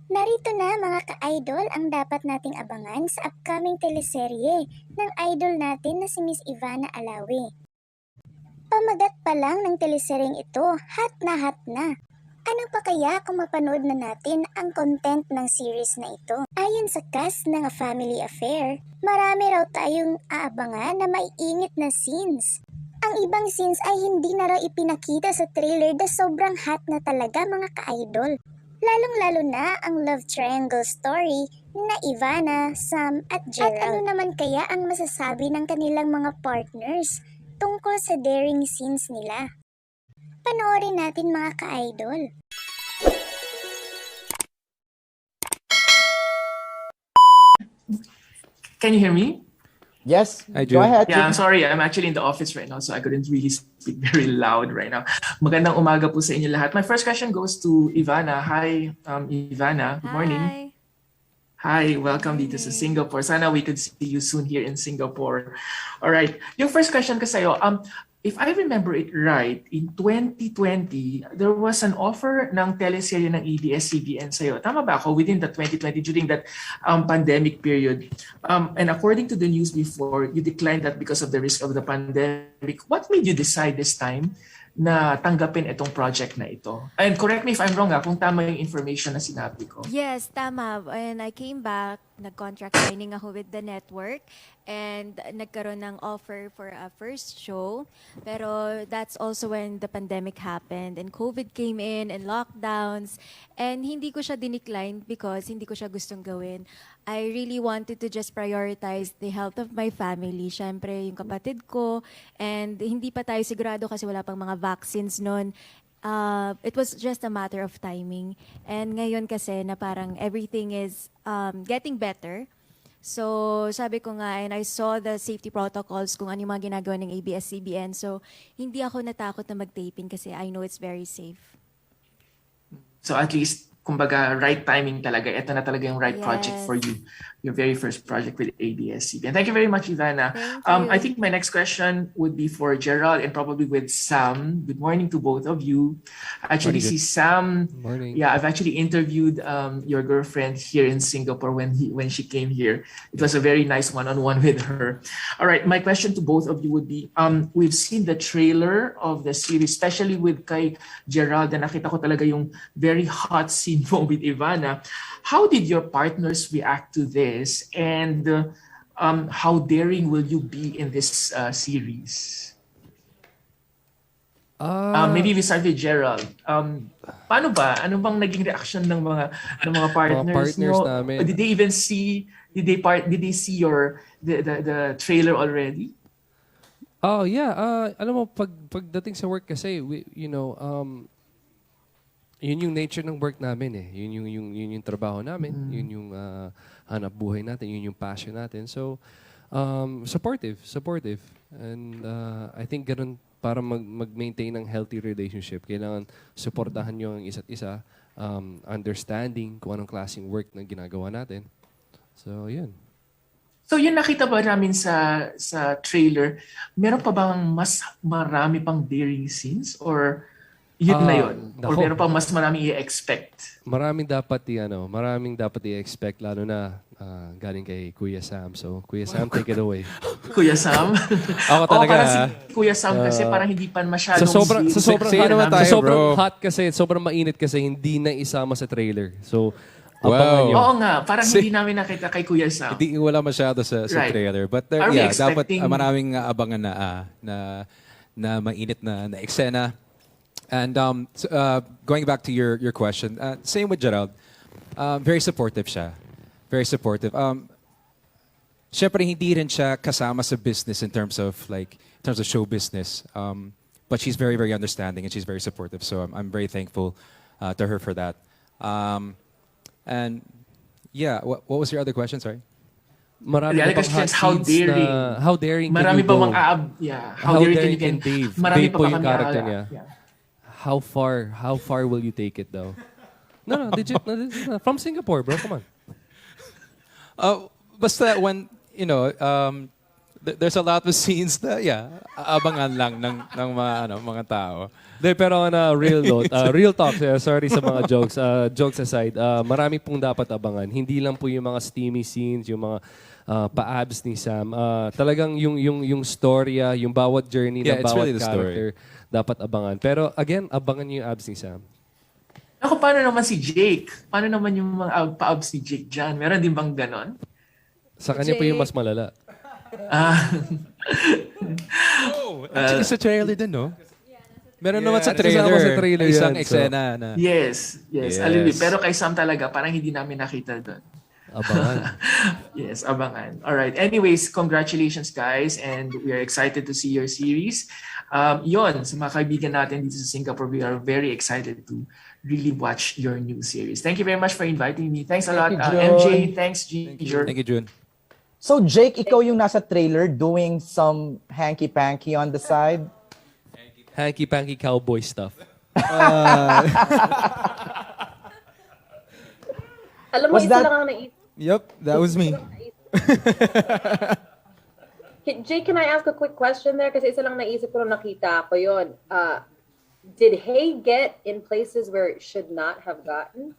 Narito na mga ka-idol ang dapat nating abangan sa upcoming teleserye ng idol natin na si Miss Ivana Alawi. Pamagat pa lang ng teleseryeng ito, hot na hot na. Ano pa kaya kung mapanood na natin ang content ng series na ito? Ayon sa cast ng A Family Affair, marami raw tayong aabangan na maiinit na scenes. Ang ibang scenes ay hindi na raw ipinakita sa trailer na sobrang hot na talaga mga ka-idol. Lalong-lalo na ang love triangle story na Ivana, Sam at Gerald. At ano naman kaya ang masasabi ng kanilang mga partners tungkol sa daring scenes nila? Panoorin natin mga ka-idol. Can you hear me? Yes, I do. go ahead. Yeah, I'm sorry. I'm actually in the office right now, so I couldn't really speak very loud right now. Magandang umaga po sa inyo lahat. My first question goes to Ivana. Hi, Ivana. Good morning. Hi, welcome dito sa Singapore. Sana we could see you soon here in Singapore. All right. Yung first question ko sa'yo, if I remember it right, in 2020, there was an offer ng teleserye ng abs-cbn sa'yo. Tama ba ako? Within the 2020, during that pandemic period. And according to the news before, you declined that because of the risk of the pandemic. What made you decide this time na tanggapin itong project na ito? And correct me if I'm wrong kung tama yung information na sinabi ko. Yes, tama. When I came back, nag-contract signing ako with the network and nagkaroon ng offer for a first show. Pero that's also when the pandemic happened and COVID came in and lockdowns. And hindi ko siya dinecline because hindi ko siya gustong gawin. I really wanted to just prioritize the health of my family. Siyempre, yung kapatid ko. And hindi pa tayo sigurado kasi wala pang mga vaccines noon. It was just a matter of timing. And ngayon kasi na parang everything is getting better. So sabi ko nga, and I saw the safety protocols kung ano yung mga ginagawa ng abs-cbn. So hindi ako natakot na mag-taping kasi I know it's very safe. So at least, kumbaga, right timing talaga. Ito na talaga yung right project Yes. for you. Your very first project with abs-cbn. Thank you very much, Ivana. Thank you. I think my next question would be for Gerald and probably with Sam. Good morning to both of you. Actually, Morning. si Sam, Morning. yeah, I've actually interviewed your girlfriend here in Singapore when she came here. It was a very nice one-on-one with her. All right, my question to both of you would be, we've seen the trailer of the series, especially with kay Gerald, na nakita ko talaga yung very hot scene mo with Ivana. How did your partners react to this, and how daring will you be in this series? Maybe we start with Gerald. Paano ba? Ano bang naging reaction ng mga partners nyo? namin. Did they even see? Did they see the trailer already? Oh, yeah. Alam mo, pagdating sa work kasi, yun yung nature ng work namin eh. Yun yung trabaho namin. Yun yung hanap buhay natin. Yun yung passion natin. So, supportive. And I think ganun, para mag-maintain ng healthy relationship, kailangan supportahan nyo ang isa't isa, understanding kung anong klaseng work na ginagawa natin. So, yun. So yun nakita ba namin sa trailer, meron pa bang mas marami pang daring scenes or yun na yun? Or nako. meron pa mas marami i-expect? Maraming dapat i-expect, lalo na galing kay Kuya Sam. So, Kuya Sam, take it away. Kuya Sam? Ako talaga, parang si Kuya Sam kasi parang hindi pa masyadong Sa sobrang Fair naman sa tayo, sobrang bro. hot kasi, sobrang mainit kasi hindi na isama sa trailer. So, Wow. abangan nyo. Oo nga, parang hindi namin nakita kay Kuya Sam. Hindi wala masyado sa Right. trailer. But Are we yeah, dapat expecting- maraming abangan na mainit na eksena. And going back to your question, same with Gerald. Very supportive siya. Very supportive. Syempre hindi rin siya kasama sa business in terms of show business. But she's very, very understanding and she's very supportive. So I'm very thankful to her for that. And yeah, what was your other question? Sorry. Marami The other na pang question hot is how scenes daring. na, how daring Marami can pa you mang go? how daring can you Dave? Marami Dave pa po ba yung kami character niya. Yeah. How far will you take it though? No, legit. No, from Singapore, bro. Come on. Basta when, there's a lot of scenes na, abangan lang ng mga tao. Pero on a real note, real talk, sorry sa mga jokes. Jokes aside, marami pong dapat abangan. Hindi lang po yung mga steamy scenes, yung mga pa-abs ni Sam. Talagang yung storya, yung bawat journey ng It's bawat really the character, dapat abangan. Pero again, abangan niyo yung abs ni Sam. Ako, paano naman si Jake? Paano naman yung mga pa-abs ni Jake dyan? Meron din bang ganon? Sa kanya po yung mas malala. Actually, sa trailer din, no? Meron naman sa kasama trailer, sa trailer isang yan, so. eksena na. Yes. Yes. Alawi. Pero kay Sam talaga, parang hindi namin nakita doon. Abangan. Yes, abangan. All right. Anyways, congratulations guys, and we are excited to see your series. Yon, sa mga kaibigan natin dito sa Singapore, we are very excited to really watch your new series. Thank you very much for inviting me. Thanks a lot, Thank you, MJ. Jun. Thanks, Ginger. Thank you, Jun. So Jake, ikaw yung nasa trailer doing some hanky-panky on the side? Hanky-panky cowboy stuff. Alam mo, Was isa that- lang ang naisip. Yep, that was me. Jake, can I ask a quick question there? Kasi isa lang naisip ko nung nakita ko yun. Did Hay get in places where it should not have gotten?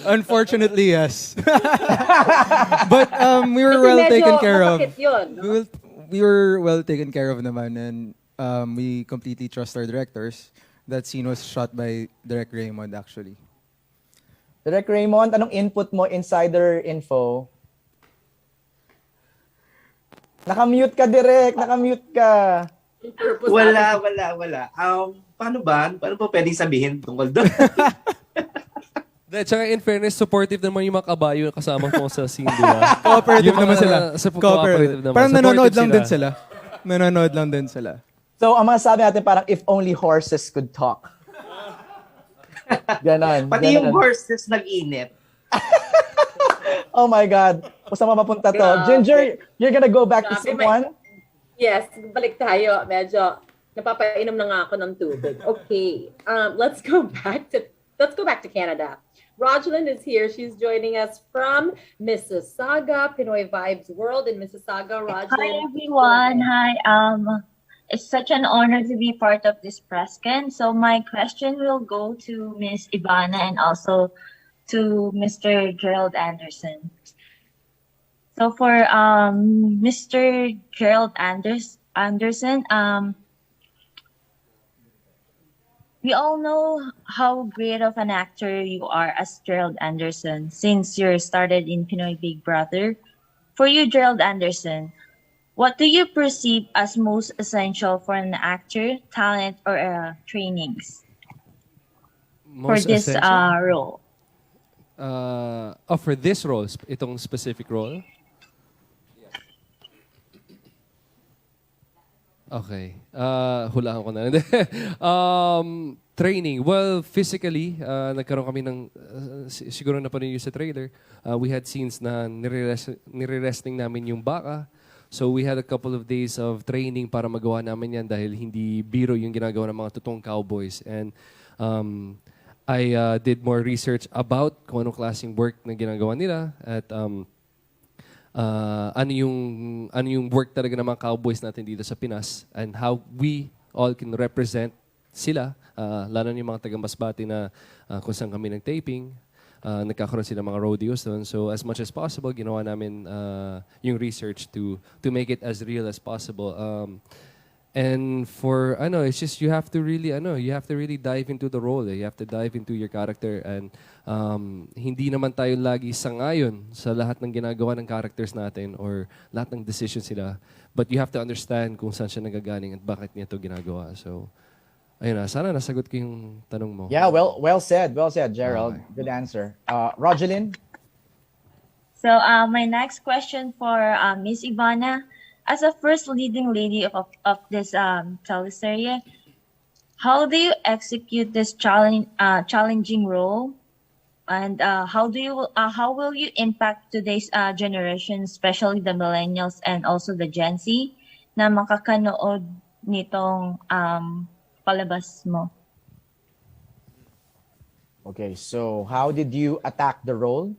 Unfortunately, yes. But we were Kasi well medyo taken care of. masakit yun, no? We were well taken care of naman, and we completely trust our directors. That scene was shot by Direk Raymond, actually. Direk Raymond, anong input mo, insider info? Nakamute ka, Direk. Nakamute ka. Wala. Paano ba? Paano po pwedeng sabihin tungkol doon? Tsaka in fairness, supportive naman yung mga kabayo na kasama mo sa scene, di ba? Cooperative Yung naman mga- sila. cooperative naman. Parang Supportive nanonood lang din sila. Nanonood lang din sila. So, ang mga sabi natin parang if only horses could talk. Ganon. Pati yung ganon. horses nag-init. Oh my God. Kung saan mapapunta to? Grabe. Ginger, you're gonna go back to Grabe, scene may- 1? Yes, balik tayo. Medyo napapainom na nga ako ng tubig. Okay, let's go back to Canada. Rosalind is here. She's joining us from Mississauga, Pinoy Vibes World in Mississauga. Rosalind. Hi everyone. Hi. It's such an honor to be part of this press con. So my question will go to Miss Ivana and also to Mr. Gerald Anderson. So for Mr. Gerald Anderson, we all know how great of an actor you are as Gerald Anderson since you started in Pinoy Big Brother. For you, Gerald Anderson, what do you perceive as most essential for an actor, talent, or trainings for this role? For this role, itong specific role? Okay. Hulaan ko na. Training. Well, physically, nagkaroon kami ng, siguro na pa rin yung sa trailer, we had scenes na nire-resting namin yung baka. So we had a couple of days of training para magawa namin yan dahil hindi biro yung ginagawa ng mga totoong cowboys. And I did more research about kung anong klaseng work na ginagawa nila at ano yung work talaga ng mga cowboys natin dito sa Pinas and how we all can represent sila, lalo na yung mga taga-Masbate na kung saan kami nag-taping, nagkakaroon sila mga rodeos doon. So as much as possible, ginawa namin yung research to make it as real as possible. And for it's just you have to really dive into the role. You have to dive into your character and hindi naman tayo lagi sangayon sa lahat ng ginagawa ng characters natin or lahat ng decisions sila. But you have to understand kung saan siya nagagaling at bakit niya ito ginagawa. So ayun na, sana nasagot ko yung tanong mo. Yeah, well said, Gerald. Okay. Good answer. Rosalind? So my next question for Miss Ivana, as a first leading lady of this teleserye, how do you execute this challenging role, and how will you impact today's generation, especially the millennials and also the Gen Z, na makakanood nitong palabas mo? Okay, so how did you attack the role?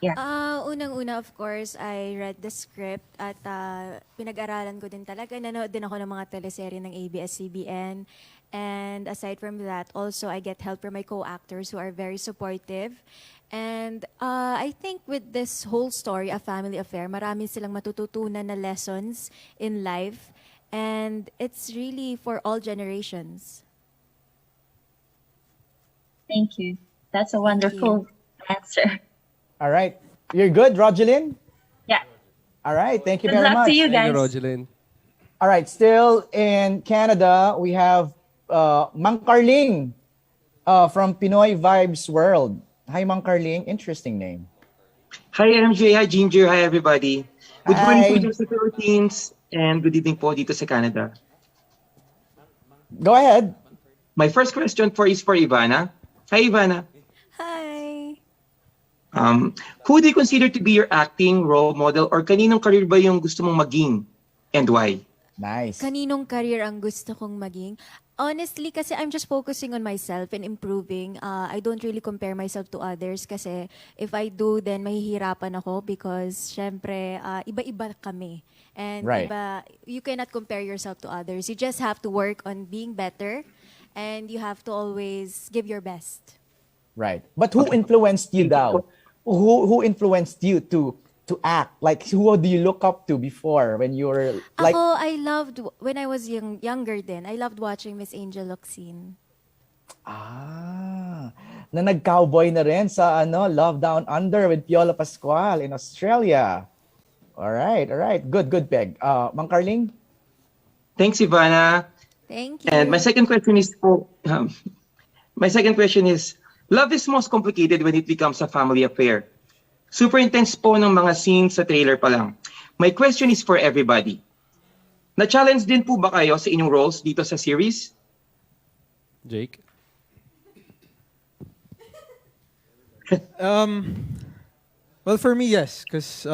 Yeah. Unang-una, of course, I read the script at pinag-aralan ko din talaga. Nanood din ako ng mga teleserye ng abs-cbn. And aside from that, also I get help from my co-actors who are very supportive. And I think with this whole story, A Family Affair, marami silang matututunan na lessons in life. And it's really for all generations. Thank you. That's a Thank wonderful answer. All right. You're good, Rogelyn? Yeah. All right. Thank you Good very luck much. to you Thank you, guys. Rogelyn. All right. Still in Canada, we have Mang Carling from Pinoy Vibes World. Hi, Mang Carling. Interesting name. Hi MJ, hi Ginger, hi everybody. Good Hi. morning po dito sa Philippines and good evening po dito sa Canada. Go ahead. My first question is for Ivana. Hi Ivana. Hi! Who do you consider to be your acting role model or kaninong career ba yung gusto mong maging and why? Nice. Kaninong career ang gusto kong maging? Honestly, kasi I'm just focusing on myself and improving. I don't really compare myself to others kasi if I do, then mahihirapan ako because syempre, iba-iba kami. And Right. you cannot compare yourself to others. You just have to work on being better and you have to always give your best. Right. But who influenced you daw? Who influenced you to act? Like, who do you look up to before when you were like? Ako, I loved, when I was younger then, I loved watching Miss Angel Locsin. Na nag-cowboy na rin sa Love Down Under with Piolo Pascual in Australia. All right. Good, Peg. Mang Carling? Thanks Ivana. Thank you. And my second question is love is most complicated when it becomes a family affair. Super intense po ng mga scenes sa trailer pa lang. My question is for everybody. Na-challenge din po ba kayo sa inyong roles dito sa series? Jake? Well, for me, yes, because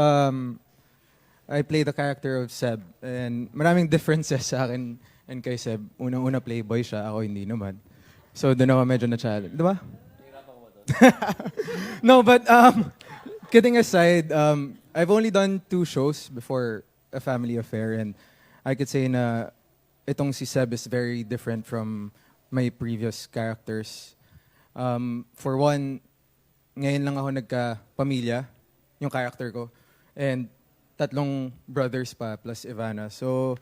I play the character of Seb, and maraming differences sa akin and kay Seb. Unang-una playboy siya, ako hindi naman. So doon ako medyo na-challenge. Di ba? No, but kidding aside, I've only done 2 shows before A Family Affair, and I could say na itong si Seb is very different from my previous characters. For one, ngayon lang ako nagka-pamilya, yung character ko, and 3 brothers pa plus Ivana. So,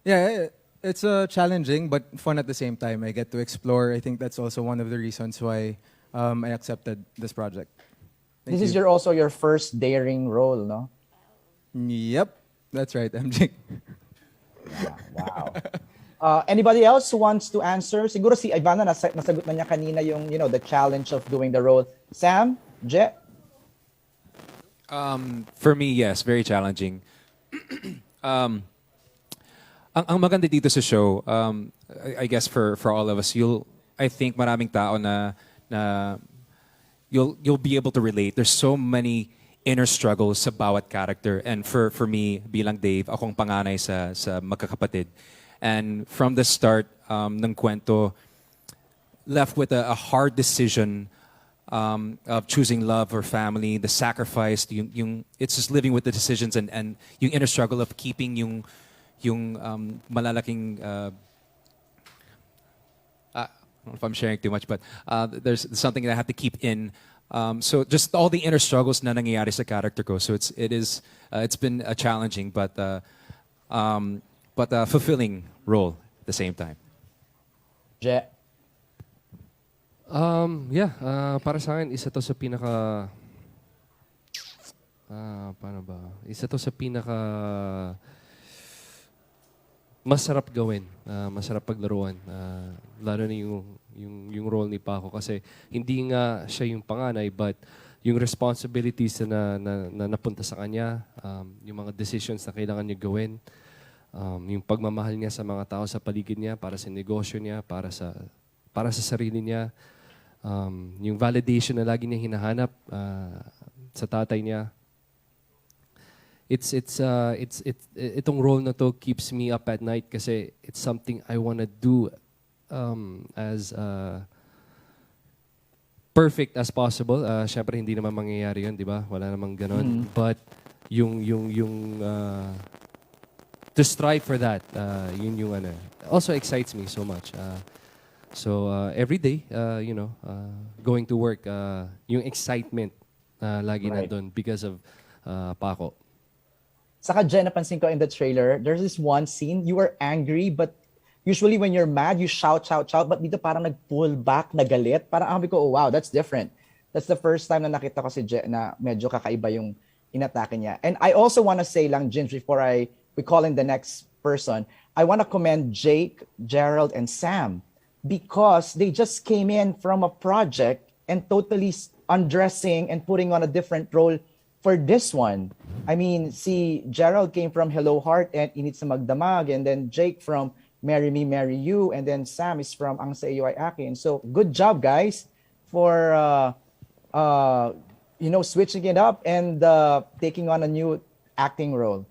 yeah, it's challenging but fun at the same time. I get to explore. I think that's also one of the reasons why I accepted this project. Thank This is you. also your first daring role, no? Yep, that's right, MJ. Wow. Anybody else who wants to answer? Siguro si Ivana nasagot na niya kanina yung the challenge of doing the role. Sam, Je? For me, yes, very challenging. Ang maganda dito sa show, I guess for all of us, I think maraming tao na you'll be able to relate. There's so many inner struggles sa bawat character, and for me bilang Dave, akong panganay sa magkakapatid. And from the start ng kwento, left with a hard decision of choosing love or family, the sacrifice, it's just living with the decisions and yung inner struggle of keeping yung malalaking I don't know if I'm sharing too much, but there's something that I have to keep in. So just all the inner struggles na nangyayari sa character ko. So it's been a challenging but a fulfilling role at the same time. Je? Para sa akin, isa to sa pinaka... paano ba? Isa to sa pinaka... masarap gawin, masarap paglaruan. Lalo na yung role ni Paco kasi hindi nga siya yung panganay but yung responsibilities na napunta sa kanya, yung mga decisions na kailangan niya gawin, yung pagmamahal niya sa mga tao sa paligid niya, para sa negosyo niya, para sa sarili niya, yung validation na lagi niya hinahanap sa tatay niya. Itong role na to keeps me up at night kasi it's something I wanna do as perfect as possible. Syempre hindi naman mangyayari 'yun, 'di ba? Wala namang ganoon. But yung to strive for that, yun yung ano. Also excites me so much. So every day, going to work, yung excitement lagi nandun because of Paco. Saka Jen, napansin ko in the trailer, there's this one scene, you were angry, but usually when you're mad, you shout, shout, shout, but dito parang nag-pull back, nagalit. Parang sabi ko, oh, wow, that's different. That's the first time na nakita ko si Jen na medyo kakaiba yung inatake niya. And I also want to say lang, Jen, before we call in the next person, I want to commend Jake, Gerald, and Sam because they just came in from a project and totally undressing and putting on a different role for this one. I mean, see, Gerald came from Hello Heart and Init sa Magdamag, and then Jake from Marry Me, Marry You, and then Sam is from Ang Sa Iyo Ay Akin. So good job, guys, for switching it up and taking on a new acting role.